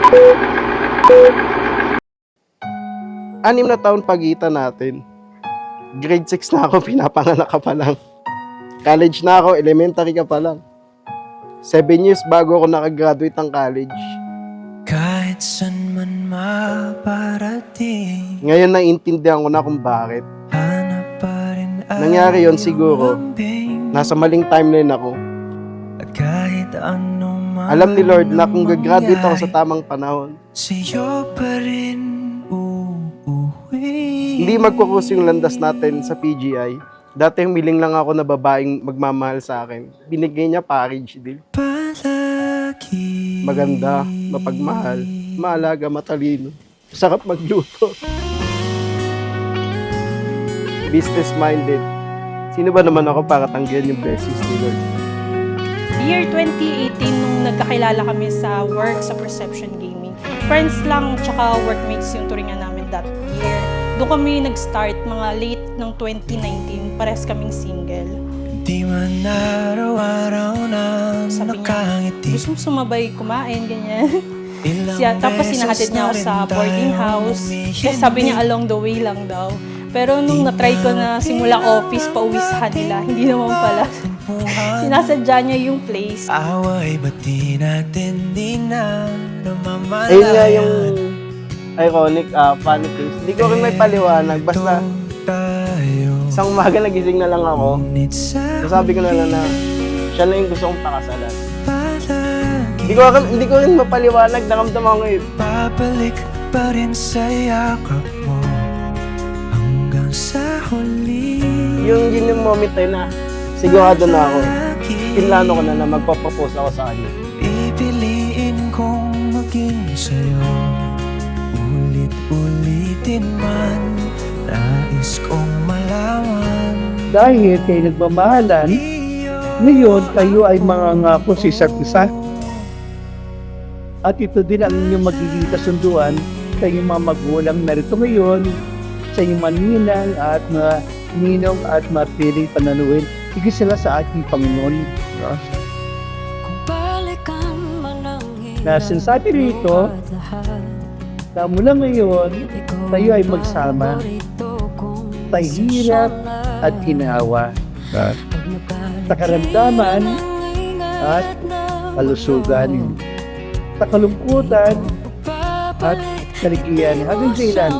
6 na taon pagitan natin. Grade 6 na ako, pinapanganak ka pa lang. College na ako, elementary ka pa lang. 7 years bago ako nakagraduate ng college. Kahit saan man maparating, Ngayon naiintindihan ko na kung bakit. hanap pa rin Nangyari yon siguro. Nasa maling timeline ako. At kahit anong Alam ni Lord na kung gagraduate ako sa tamang panahon, sa'yo pa rin uuwi. hindi magkukus yung landas natin sa PGI. Dati humiling lang ako na babaeng magmamahal sa akin. Binigay niya package deal. Palagi Maganda, mapagmahal, maalaga, matalino. Sarap magluto. Business-minded. Sino ba naman ako para tanggihan yung blessings ni Lord? Year 2018, nung nagkakilala kami sa work, sa Perception Gaming. Friends lang, tsaka workmates yung turingan namin that year. Doon kami nag-start, mga late ng 2019, parehas kaming single. di man araw-araw na Sabi niya, nakangiti. gusto mo sumabay kumain, ganyan. Tapos sinahatid niya ako sa boarding house. Kasi sabi niya along the way lang daw. Pero nung na-try ko na simula office, pauwi sa kanila, hindi naman pala. Sinasadya niya yung place. Away ba't di natin di na namamalayan? Ayun nga yung iconic funny things. Hindi ko rin may paliwanag. Basta tayo. isang umaga nagising na lang ako. Ngunit sa Sabi ko na lang na siya na yung gusto kong pakasalan. palagi Hindi ko rin mapaliwanag. Nakamdaman ko yun. babalik pa rin sa yakap mo hanggang sa huli. Yun yung moment na yun na sigurado na ako. Pinlano ko na magpapropose ako sa kanya. Pipiliin kong maging sa'yo, ulit-ulitin man, nais kong malaman. Dahil kayo nagmamahalan, ngayon kayo ay mangangako sa isa't isa. At ito din ang inyong magiging kasunduan sa inyong mga magulang narito ngayon, sa inyong maninang at ninong at mapiling pananuhin. Higit sila sa ating Panginoon. Na sinasabi rito, na mula ngayon, tayo ay magsama sa hirap at ginawa, sa karamdaman at kalusugan, sa kalungkutan at kaligayahan hanggang kailan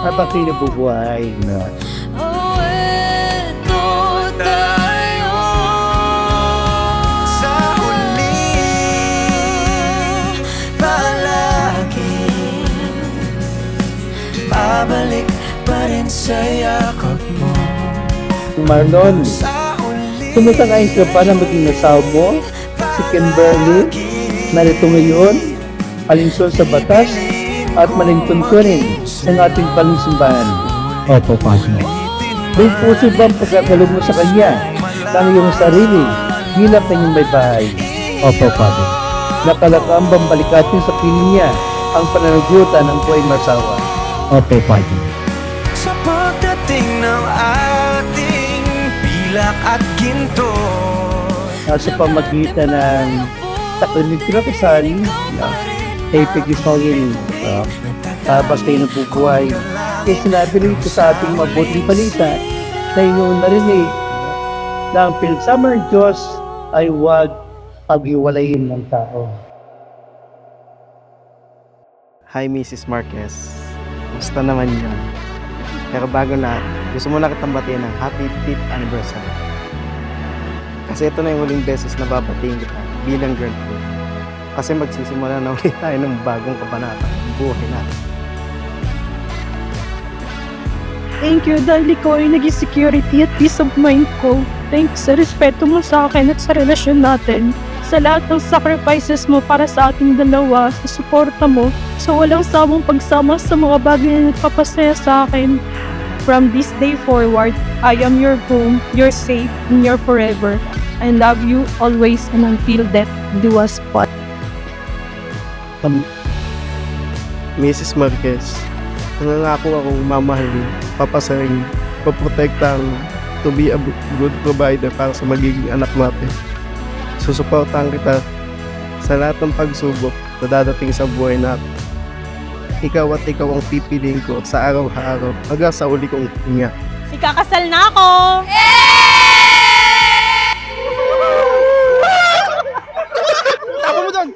habang kayo nabubuhay na. Sa huli, palagi babalik pa rin sa yakap mo. Marlon, Sa huli, tumutang-ayin ka pa na maging asawa mo, si Kimberly, narito ngayon, alinsun sa batas, at malingtuntunin sa ating pansimbahan. Opo, Padre. May puso bang pagkakalog mo sa Kanya ng iyong sarili bilang kanyang may bahay? Opo, Padre. Nakalakang bang balikatin sa piling niya ang pananagutan ng buhay masawa? Opo, Padre. sa pagdating ng ating pilak at ginto, Sa pamagitan ng takunig na kasal, kay Peggy-Sawin, tapos kayo nabubuhay. Kaya sinabi rito sa ating mabuting balita na inyong narinig na ang pinsama ng Diyos ay huwag paghiwalayin ng tao. Hi, Mrs. Marquez. Gusto naman yun. Pero bago lahat, gusto mo na kitang batiin ng happy 5th anniversary. Kasi ito na yung huling beses na babatiin kita bilang girlfriend. Kasi magsisimula na ulit tayo ng bagong kabanata ng buhay natin. Thank you dahil ikaw ay naging security at peace of mind ko. Thanks sa respeto mo sa akin at sa relasyon natin. Sa lahat ng sacrifices mo para sa ating dalawa, sa suporta mo, sa walang sawang pagsama sa mga bagay na nagpapasaya sa akin. From this day forward, I am your home, your safe, and your forever. I love you always and until death do us part. Mrs. Marquez, nangangako akong mamahalin, papasahin, paprotektahan, to be a good provider para sa magiging anak natin. Susuportahan kita sa lahat ng pagsubok na dadating sa buhay na ikaw at ikaw ang pipiliin ko sa araw-araw hanggang sa uli kong hinga. Ikakasal na ako! Tama mo doon!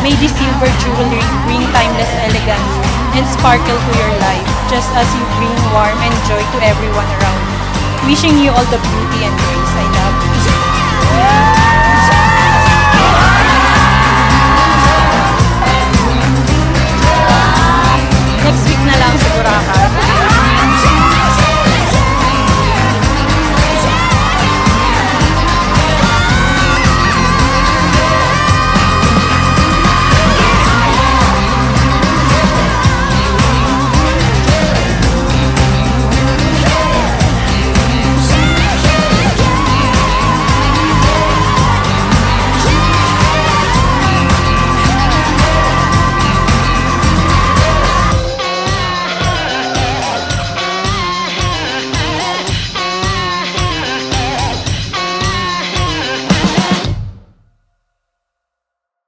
May this silver jewelry bring timeless elegance and sparkle to your life, just as you bring warmth and joy to everyone around you. Wishing you all the beauty and grace. I love you. Next week na lang sa Boracay.